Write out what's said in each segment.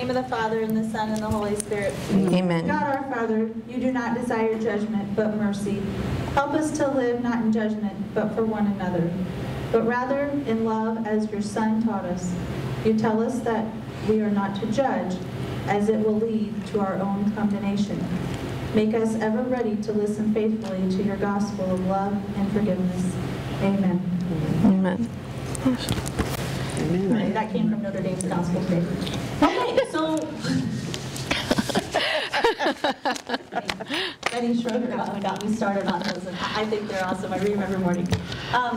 name of the Father, and the Son, and the Holy Spirit. Amen. God our Father, you do not desire judgment, but mercy. Help us to live not in judgment, but for one another, but rather in love as your Son taught us. You tell us that we are not to judge, as it will lead to our own condemnation. Make us ever ready to listen faithfully to your gospel of love and forgiveness. Amen. Amen. Right, that came from Notre Dame's Gospel today. Okay, so Betty Schroeder got me started on those, and I think they're awesome. I read them every morning.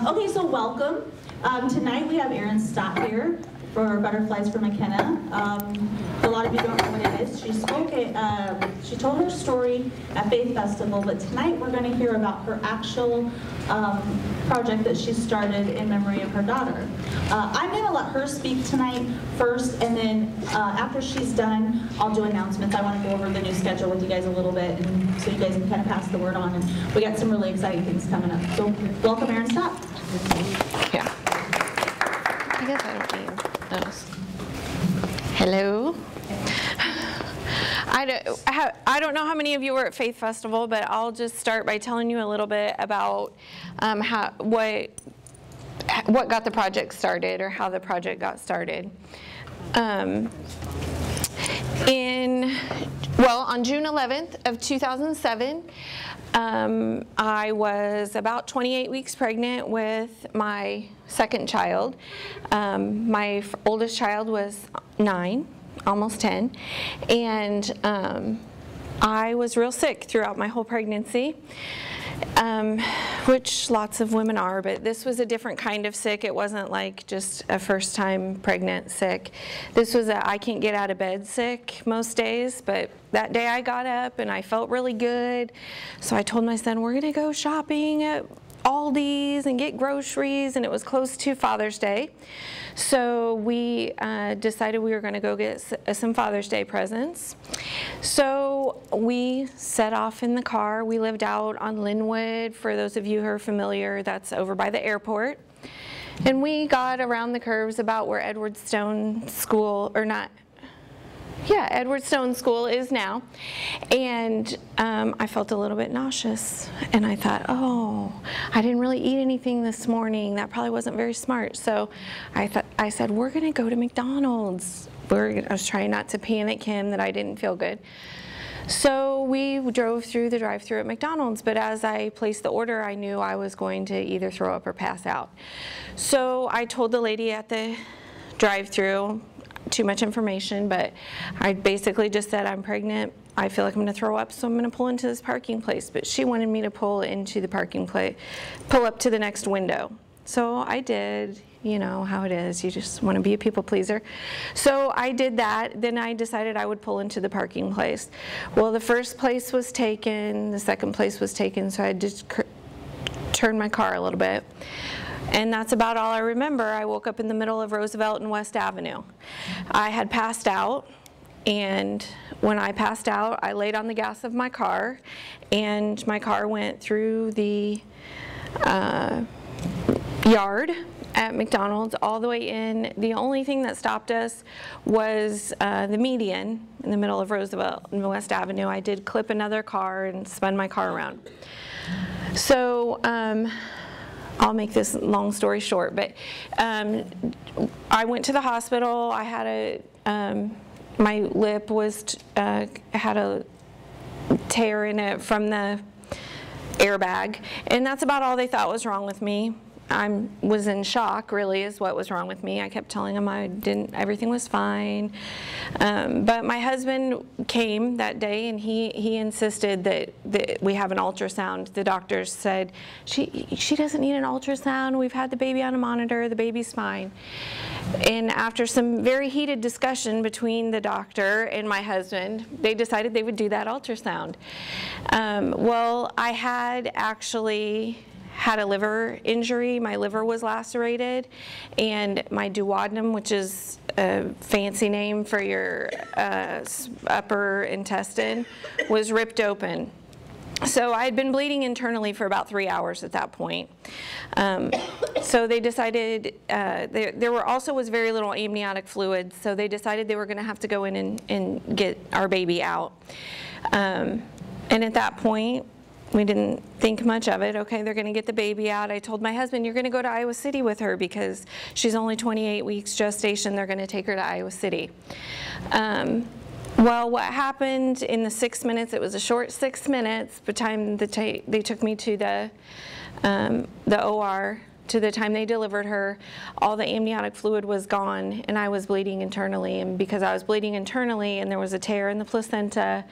Okay, so welcome. Tonight we have Erin Stott here for Butterflies for MyKanna. A lot of you don't know what it is. She told her story at Faith Festival, but tonight we're going to hear about her actual project that she started in memory of her daughter. I'm going to let her speak tonight first, and then after she's done, I'll do announcements. I want to go over the new schedule with you guys a little bit, and so you guys can kind of pass the word on. And we got some really exciting things coming up. So welcome, Erin Stott. Yeah. I guess I don't need those. Hello. I don't know how many of you were at Faith Festival, but I'll just start by telling you a little bit about what got the project started, or how the project got started. On June 11th of 2007, I was about 28 weeks pregnant with my second child. My oldest child was 9, almost 10, and I was real sick throughout my whole pregnancy, which lots of women are, but this was a different kind of sick. It wasn't like just a first-time pregnant sick. This was a I can't get out of bed sick most days, but that day I got up and I felt really good. So I told my son, we're gonna go shopping at Aldi's and get groceries, and it was close to Father's Day. So we decided we were going to go get some Father's Day presents. So we set off in the car. We lived out on Linwood. For those of you who are familiar, that's over by the airport. And we got around the curves about where Edward Stone School, or not, yeah, Edward Stone School is now, and I felt a little bit nauseous, and I thought, oh, I didn't really eat anything this morning. That probably wasn't very smart. So I said, we're going to go to McDonald's. I was trying not to panic him that I didn't feel good. So we drove through the drive-thru at McDonald's, but as I placed the order, I knew I was going to either throw up or pass out. So I told the lady at the drive-thru, too much information, but I basically just said, I'm pregnant, I feel like I'm going to throw up, so I'm going to pull into this parking place. But she wanted me to pull into the parking place, pull up to the next window. So I did. You know how it is, you just want to be a people pleaser. So I did that. Then I decided I would pull into the parking place. Well, the first place was taken, the second place was taken, so I just turned my car a little bit. And that's about all I remember. I woke up in the middle of Roosevelt and West Avenue. I had passed out, and when I passed out, I laid on the gas of my car, and my car went through the yard at McDonald's all the way in. The only thing that stopped us was the median in the middle of Roosevelt and West Avenue. I did clip another car and spun my car around. So I'll make this long story short, but I went to the hospital. I had my lip was had a tear in it from the airbag, and that's about all they thought was wrong with me. I was in shock, really, is what was wrong with me. I kept telling them everything was fine. But my husband came that day, and he insisted that we have an ultrasound. The doctors said, she doesn't need an ultrasound. We've had the baby on a monitor. The baby's fine. And after some very heated discussion between the doctor and my husband, they decided they would do that ultrasound. Well, I had actually had a liver injury. My liver was lacerated, and my duodenum, which is a fancy name for your upper intestine, was ripped open. So I had been bleeding internally for about 3 hours at that point. So they decided, there was very little amniotic fluid, so they decided they were going to have to go in and get our baby out. And at that point, we didn't think much of it. Okay, they're going to get the baby out. I told my husband, you're going to go to Iowa City with her because she's only 28 weeks gestation. They're going to take her to Iowa City. Well, what happened in the 6 minutes, it was a short 6 minutes, by the time they took me to the OR, to the time they delivered her, all the amniotic fluid was gone, and I was bleeding internally. And because I was bleeding internally and there was a tear in the placenta,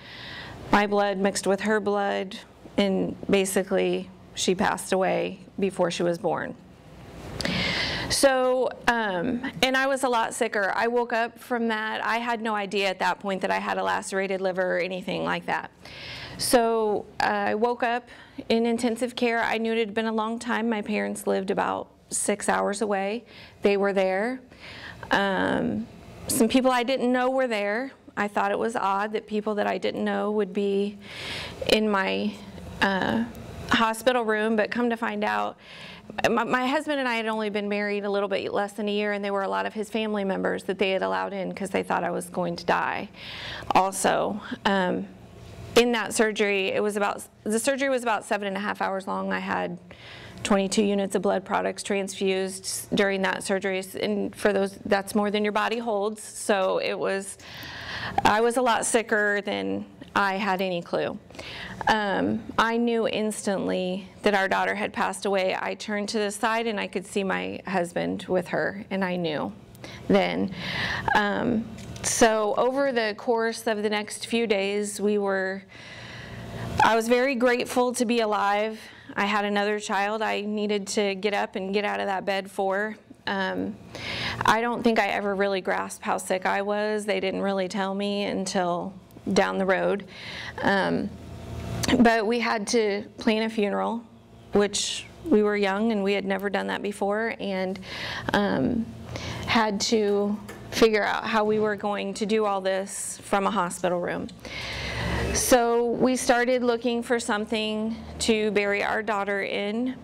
my blood mixed with her blood, and basically she passed away before she was born. So, and I was a lot sicker. I woke up from that. I had no idea at that point that I had a lacerated liver or anything like that. So I woke up in intensive care. I knew it had been a long time. My parents lived about 6 hours away. They were there. Some people I didn't know were there. I thought it was odd that people that I didn't know would be in my hospital room, but come to find out, my husband and I had only been married a little bit less than a year, and there were a lot of his family members that they had allowed in because they thought I was going to die. Also, in that surgery, the surgery was about 7.5 hours long. I had 22 units of blood products transfused during that surgery, and for those, that's more than your body holds. So I was a lot sicker than I had any clue. I knew instantly that our daughter had passed away. I turned to the side and I could see my husband with her, and I knew then. So over the course of the next few days, I was very grateful to be alive. I had another child I needed to get up and get out of that bed for. I don't think I ever really grasped how sick I was. They didn't really tell me until down the road. But we had to plan a funeral, which we were young and we had never done that before, and had to figure out how we were going to do all this from a hospital room. So we started looking for something to bury our daughter in.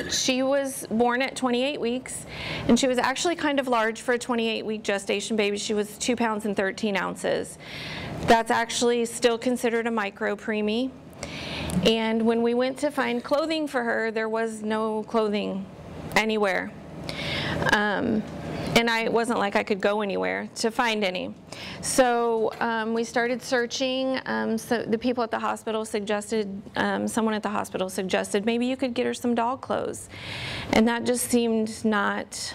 She was born at 28 weeks, and she was actually kind of large for a 28-week gestation baby. She was 2 pounds and 13 ounces. That's actually still considered a micro preemie. And when we went to find clothing for her, there was no clothing anywhere. And it wasn't like I could go anywhere to find any. So we started searching. So the people at the hospital suggested, someone at the hospital suggested, maybe you could get her some dog clothes. And that just seemed not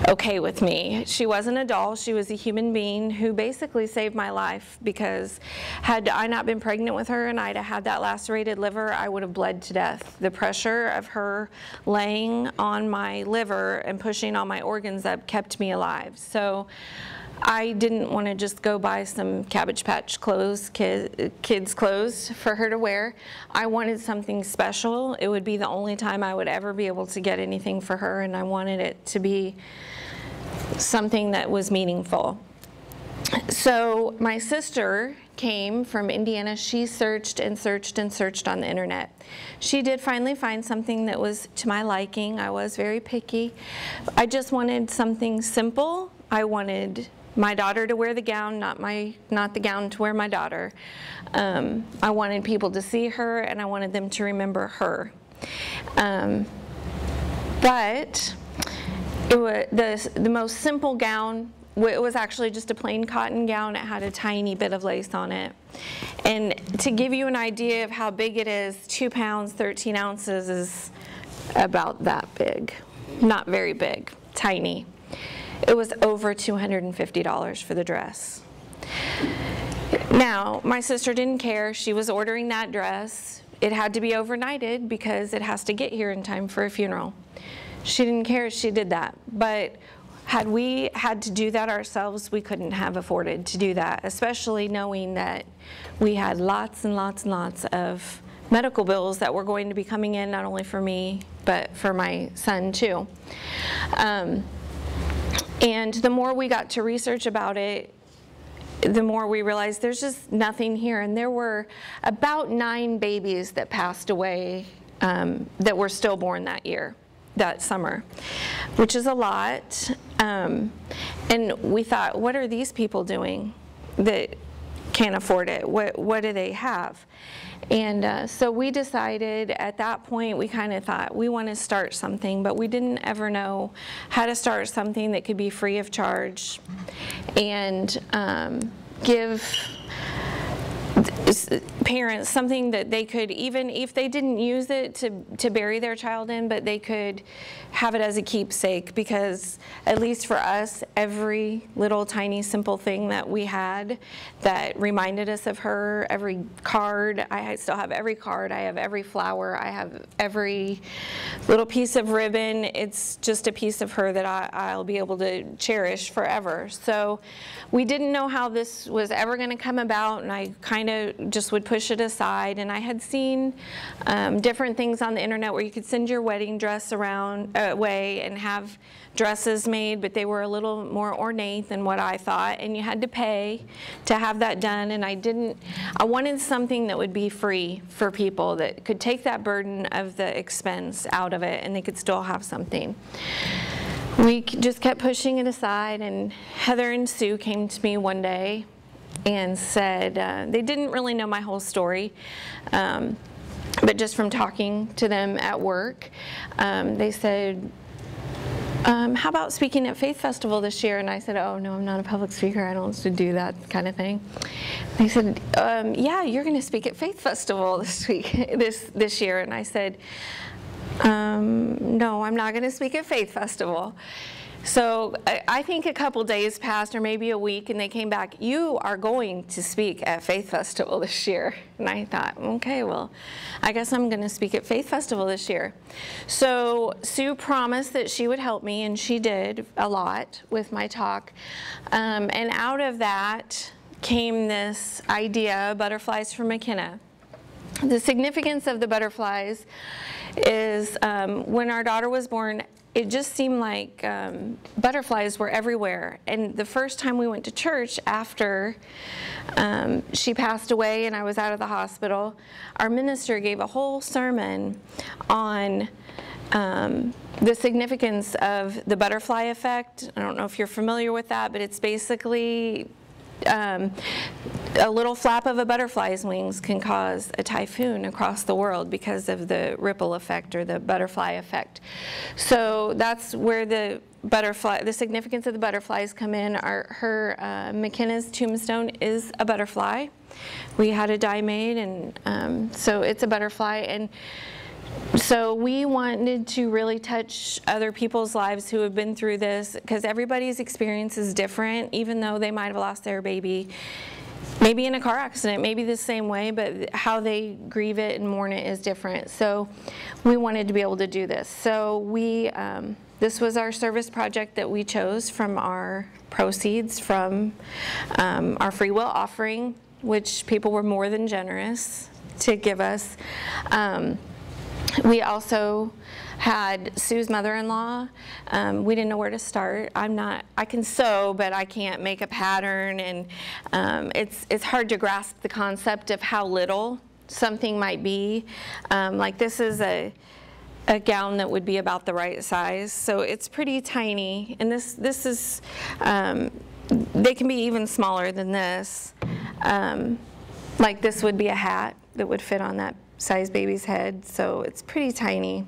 okay with me. She wasn't a doll. She was a human being who basically saved my life, because had I not been pregnant with her and I'd have had that lacerated liver, I would have bled to death. The pressure of her laying on my liver and pushing all my organs up kept me alive. So I didn't want to just go buy some Cabbage Patch clothes, kids' clothes for her to wear. I wanted something special. It would be the only time I would ever be able to get anything for her, and I wanted it to be something that was meaningful. So my sister came from Indiana. She searched and searched and searched on the internet. She did finally find something that was to my liking. I was very picky. I just wanted something simple. I wanted my daughter to wear the gown, not the gown to wear my daughter. I wanted people to see her, and I wanted them to remember her. But it was the most simple gown. It was actually just a plain cotton gown. It had a tiny bit of lace on it. And to give you an idea of how big it is, 2 pounds, 13 ounces is about that big. Not very big, tiny. It was over $250 for the dress. Now, my sister didn't care. She was ordering that dress. It had to be overnighted because it has to get here in time for a funeral. She didn't care. She did that. But had we had to do that ourselves, we couldn't have afforded to do that, especially knowing that we had lots and lots and lots of medical bills that were going to be coming in, not only for me, but for my son too. And the more we got to research about it, the more we realized there's just nothing here. And there were about 9 babies that passed away that were stillborn that summer, which is a lot. And we thought, what are these people doing that can't afford it? What do they have? And so we decided at that point, we kind of thought we want to start something, but we didn't ever know how to start something that could be free of charge and give parents something that they could, even if they didn't use it to bury their child in, but they could have it as a keepsake, because at least for us, every little tiny simple thing that we had that reminded us of her, every card, I still have every card, I have every flower, I have every little piece of ribbon. It's just a piece of her that I'll be able to cherish forever. So we didn't know how this was ever going to come about, and I kind of just would push it aside. And I had seen different things on the internet where you could send your wedding dress away and have dresses made, but they were a little more ornate than what I thought, and you had to pay to have that done. And I wanted something that would be free for people, that could take that burden of the expense out of it, and they could still have something. We just kept pushing it aside, and Heather and Sue came to me one day and said, they didn't really know my whole story, but just from talking to them at work, they said, how about speaking at Faith Festival this year? And I said, oh no, I'm not a public speaker, I don't do that kind of thing. They said, yeah, you're going to speak at Faith Festival this year. And I said, no, I'm not going to speak at Faith Festival. So I think a couple days passed, or maybe a week, and they came back, you are going to speak at Faith Festival this year. And I thought, okay, well, I guess I'm going to speak at Faith Festival this year. So Sue promised that she would help me, and she did a lot with my talk. And out of that came this idea, Butterflies for MyKanna. The significance of the butterflies is when our daughter was born, it just seemed like butterflies were everywhere. And the first time we went to church after she passed away and I was out of the hospital, our minister gave a whole sermon on the significance of the butterfly effect. I don't know if you're familiar with that, but it's basically a little flap of a butterfly's wings can cause a typhoon across the world because of the ripple effect, or the butterfly effect. So that's where the significance of the butterflies come in. Her MyKanna's tombstone is a butterfly. We had a die made, and so it's a butterfly. And so we wanted to really touch other people's lives who have been through this, because everybody's experience is different, even though they might have lost their baby, maybe in a car accident, maybe the same way, but how they grieve it and mourn it is different. So we wanted to be able to do this. So this was our service project that we chose from our proceeds from our free will offering, which people were more than generous to give us. We also had Sue's mother-in-law. We didn't know where to start. I can sew, but I can't make a pattern, and it's hard to grasp the concept of how little something might be. Like this is a gown that would be about the right size, so it's pretty tiny, and this is, they can be even smaller than this. Like this would be a hat that would fit on that size baby's head, so it's pretty tiny.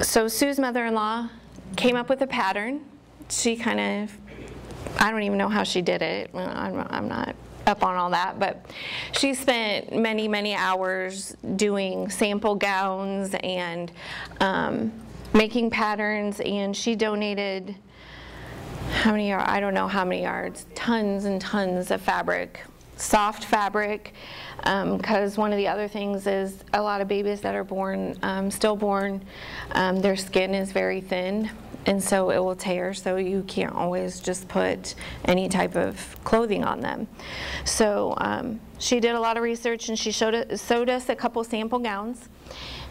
So Sue's mother-in-law came up with a pattern. She kind of, I don't even know how she did it. I'm not up on all that, but she spent many, many hours doing sample gowns and making patterns, and she donated, how many yards? I don't know how many yards, tons and tons of fabric, soft fabric, because one of the other things is a lot of babies that are born, stillborn, their skin is very thin, and so it will tear, so you can't always just put any type of clothing on them. So she did a lot of research, and she sewed us a couple sample gowns,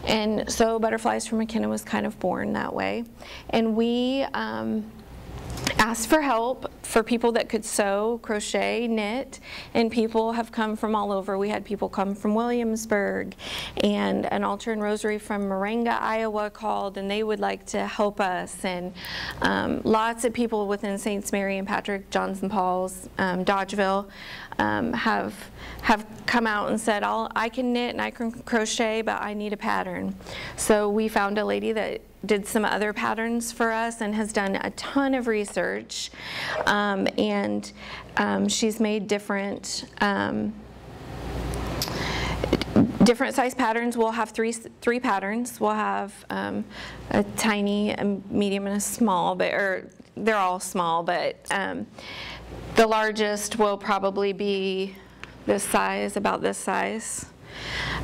and so Butterflies for MyKanna was kind of born that way. And we asked for help for people that could sew, crochet, knit, and people have come from all over. We had people come from Williamsburg, and an altar and rosary from Moringa, Iowa called, and they would like to help us, and lots of people within St. Mary and Patrick, Johnson Paul's, Dodgeville, have come out and said, I can knit and I can crochet, but I need a pattern. So we found a lady that did some other patterns for us and has done a ton of research, and she's made different size patterns. We'll have three patterns. We'll have a tiny, a medium, and a small, or they're all small, but the largest will probably be this size, about this size,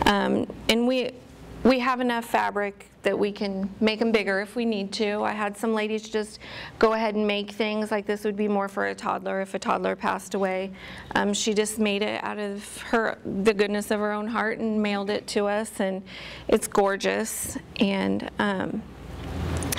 and we have enough fabric that we can make them bigger if we need to. I had some ladies just go ahead and make things like this would be more for a toddler if a toddler passed away. She just made it out of the goodness of her own heart and mailed it to us, and it's gorgeous. And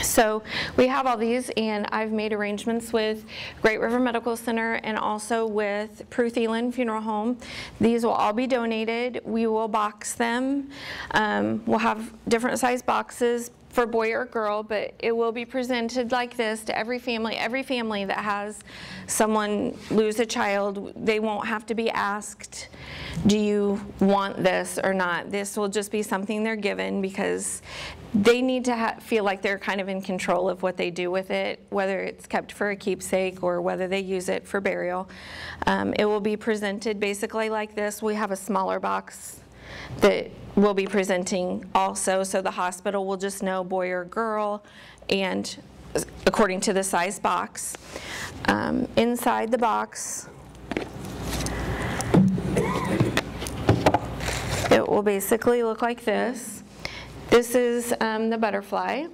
so we have all these, and I've made arrangements with Great River Medical Center and also with Prue Thielen Funeral Home. These will all be donated. We will box them. We'll have different size boxes for boy or girl, but it will be presented like this to every family. Every family that has someone lose a child, they won't have to be asked, do you want this or not? This will just be something they're given because they need to feel like they're kind of in control of what they do with it, whether it's kept for a keepsake or whether they use it for burial. It will be presented basically like this. We have a smaller box that we'll be presenting also, so the hospital will just know boy or girl, and according to the size box. Inside the box, it will basically look like this. This is the butterfly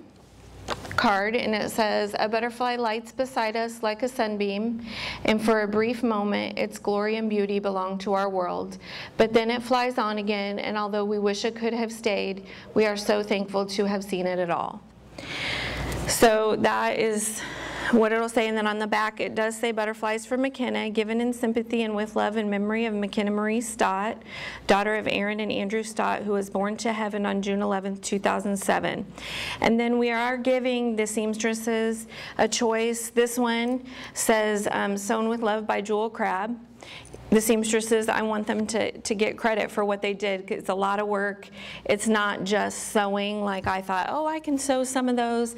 card, and it says, a butterfly lights beside us like a sunbeam, and for a brief moment its glory and beauty belong to our world, but then it flies on again, and although we wish it could have stayed, we are so thankful to have seen it at all. So that is what it'll say, and then on the back it does say Butterflies for MyKanna, given in sympathy and with love and memory of McKenna Marie Stott, daughter of Erin and Andrew Stott, who was born to heaven on June 11, 2007. And then we are giving the seamstresses a choice. This one says Sewn with Love by Jewel Crabb. The seamstresses, I want them to get credit for what they did. It's a lot of work. It's not just sewing like I thought, oh, I can sew some of those.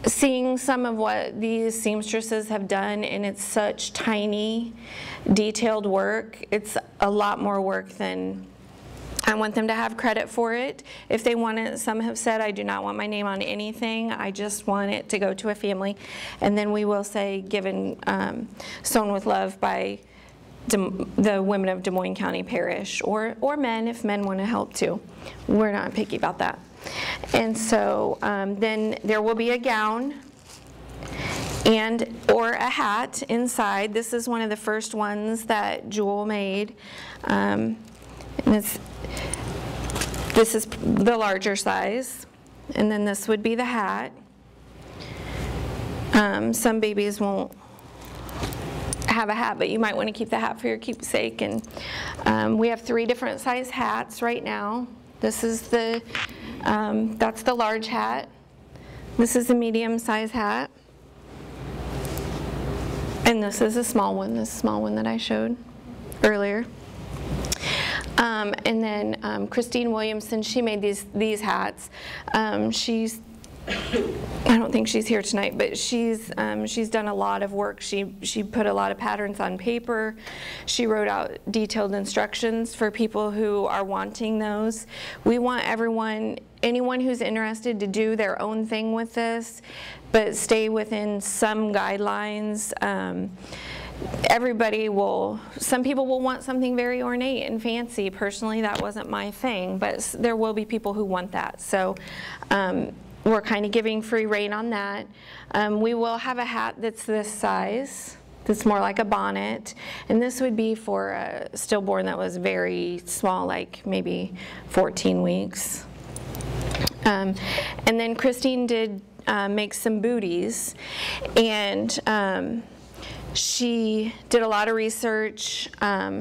Seeing some of what these seamstresses have done, and it's such tiny, detailed work, it's a lot more work than I want them to have credit for it. If they want it, some have said, I do not want my name on anything, I just want it to go to a family. And then we will say, given Sewn with Love by the women of Des Moines County Parish, or men, if men want to help too. We're not picky about that. And so then there will be a gown or a hat inside. This is one of the first ones that Jewel made. And this is the larger size. And then this would be the hat. Some babies won't have a hat, but you might want to keep the hat for your keepsake. And we have 3 different size hats right now. This is that's the large hat. This is the medium size hat. And this is a small one, this small one that I showed earlier. And then Christine Williamson, she made these hats. I don't think she's here tonight, but she's done a lot of work. She put a lot of patterns on paper. She wrote out detailed instructions for people who are wanting those. We want anyone who's interested to do their own thing with this, but stay within some guidelines. Some people will want something very ornate and fancy. Personally, that wasn't my thing, but there will be people who want that. So we're kind of giving free rein on that. We will have a hat that's this size, that's more like a bonnet, and this would be for a stillborn that was very small, like maybe 14 weeks. And then Christine did make some booties, and she did a lot of research.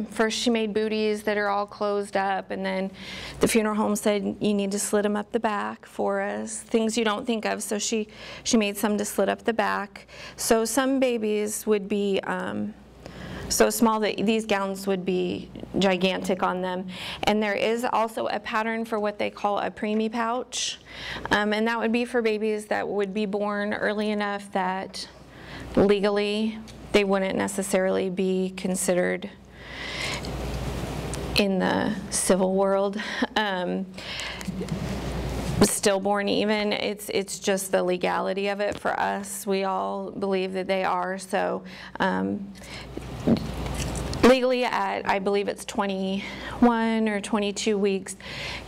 First she made booties that are all closed up, and then the funeral home said you need to slit them up the back for us, things you don't think of. So she made some to slit up the back. So some babies would be so small that these gowns would be gigantic on them. And there is also a pattern for what they call a preemie pouch, and that would be for babies that would be born early enough that legally they wouldn't necessarily be considered in the civil world stillborn even. It's just the legality of it for us. We all believe that they are. So legally at, I believe it's 21 or 22 weeks,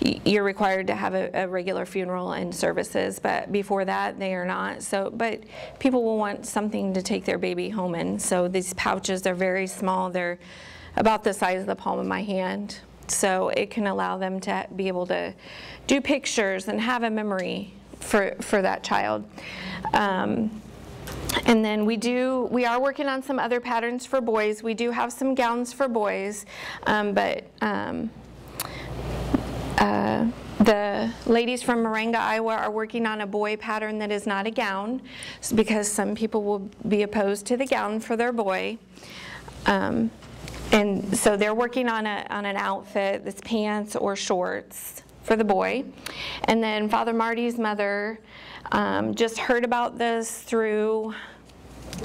you're required to have a regular funeral and services, but before that they are not. So, but people will want something to take their baby home in. So these pouches are very small. They're about the size of the palm of my hand. So it can allow them to be able to do pictures and have a memory for that child. And then we are working on some other patterns for boys. We do have some gowns for boys, but the ladies from Moringa, Iowa are working on a boy pattern that is not a gown, because some people will be opposed to the gown for their boy. And so they're working on an outfit that's pants or shorts for the boy. And then Father Marty's mother just heard about this through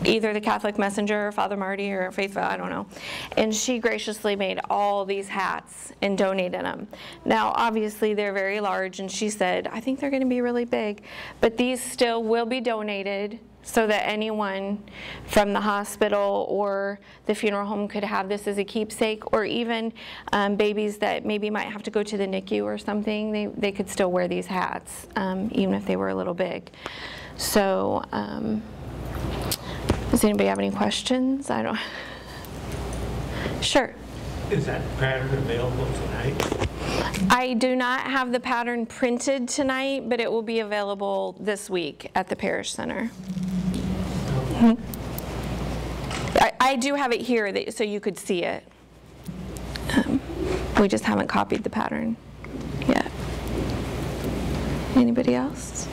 either the Catholic Messenger or Father Marty or Faithful, I don't know. And she graciously made all these hats and donated them. Now, obviously, they're very large, and she said, I think they're going to be really big. But these still will be donated so that anyone from the hospital or the funeral home could have this as a keepsake, or even babies that maybe might have to go to the NICU or something, they could still wear these hats, even if they were a little big. So, does anybody have any questions? I don't. Sure. Is that pattern available tonight? I do not have the pattern printed tonight, but it will be available this week at the Parish Center. Mm-hmm. I do have it here so you could see it. We just haven't copied the pattern yet. Anybody else?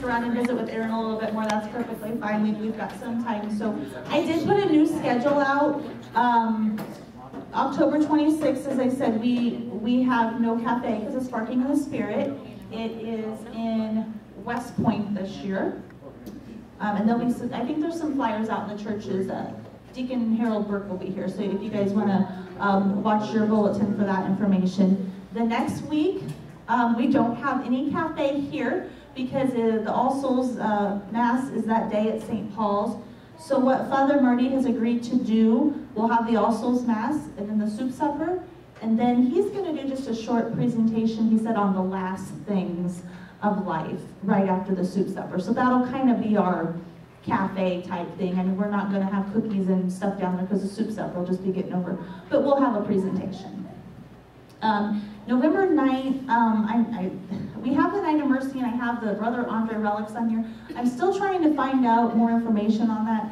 Around and visit with Erin a little bit more, that's perfectly fine. We've got some time. So I did put a new schedule out. October 26th, as I said, we have no cafe because it's Sparking of the Spirit. It is in West Point this year. And there'll be some, I think there's some flyers out in the churches. Deacon Harold Burke will be here, so if you guys want to watch your bulletin for that information. The next week, we don't have any cafe here because the All Souls Mass is that day at St. Paul's. So what Father Marty has agreed to do, we'll have the All Souls Mass and then the soup supper, and then he's going to do just a short presentation, he said, on the last things of life right after the soup supper. So that'll kind of be our cafe type thing. I mean, we're not going to have cookies and stuff down there because the soup supper will just be getting over, but we'll have a presentation. November 9th, we have the Night of Mercy, and I have the Brother Andre relics on here. I'm still trying to find out more information on that,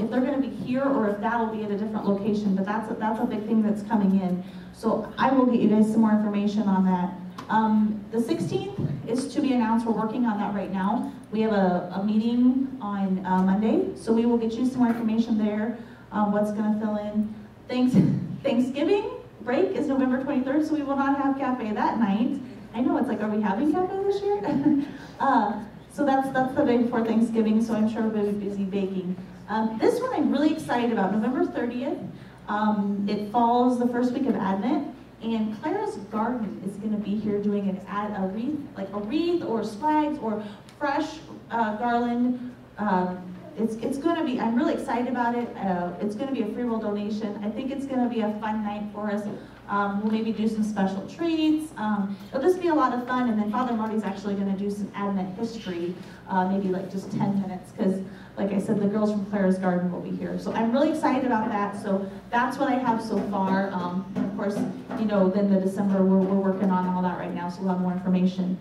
if they're going to be here or if that'll be at a different location, but that's a big thing that's coming in. So I will get you guys some more information on that. The 16th is to be announced. We're working on that right now. We have a meeting on Monday, so we will get you some more information there, what's going to fill in. Thanksgiving break is November 23rd, so we will not have cafe that night. I know, it's like, are we having cafe this year? So that's the day before Thanksgiving, so I'm sure everybody will be busy baking. This one I'm really excited about, November 30th. It falls the first week of Advent, and Clara's Garden is going to be here doing a wreath, like a wreath or swags or fresh garland. It's going to be, I'm really excited about it. It's going to be a free will donation. I think it's going to be a fun night for us. We'll maybe do some special treats. It'll just be a lot of fun, and then Father Marty's actually going to do some Advent history, maybe like just 10 minutes, because like I said, the girls from Clara's Garden will be here. So I'm really excited about that. So that's what I have so far. And of course, you know, then the December, we're working on all that right now, so we'll have more information.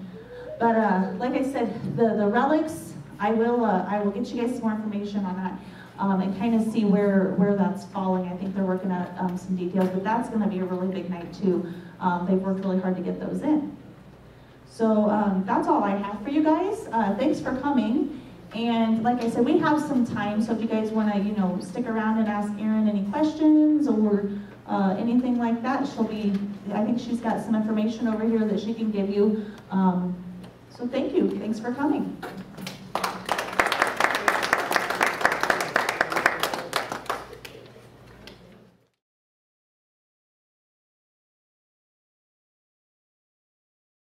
But like I said, the relics, I will get you guys some more information on that and kind of see where that's falling. I think they're working out some details, but that's going to be a really big night too. They've worked really hard to get those in. So that's all I have for you guys. Thanks for coming. And like I said, we have some time, so if you guys want to, stick around and ask Erin any questions or anything like that, I think she's got some information over here that she can give you. So thank you. Thanks for coming.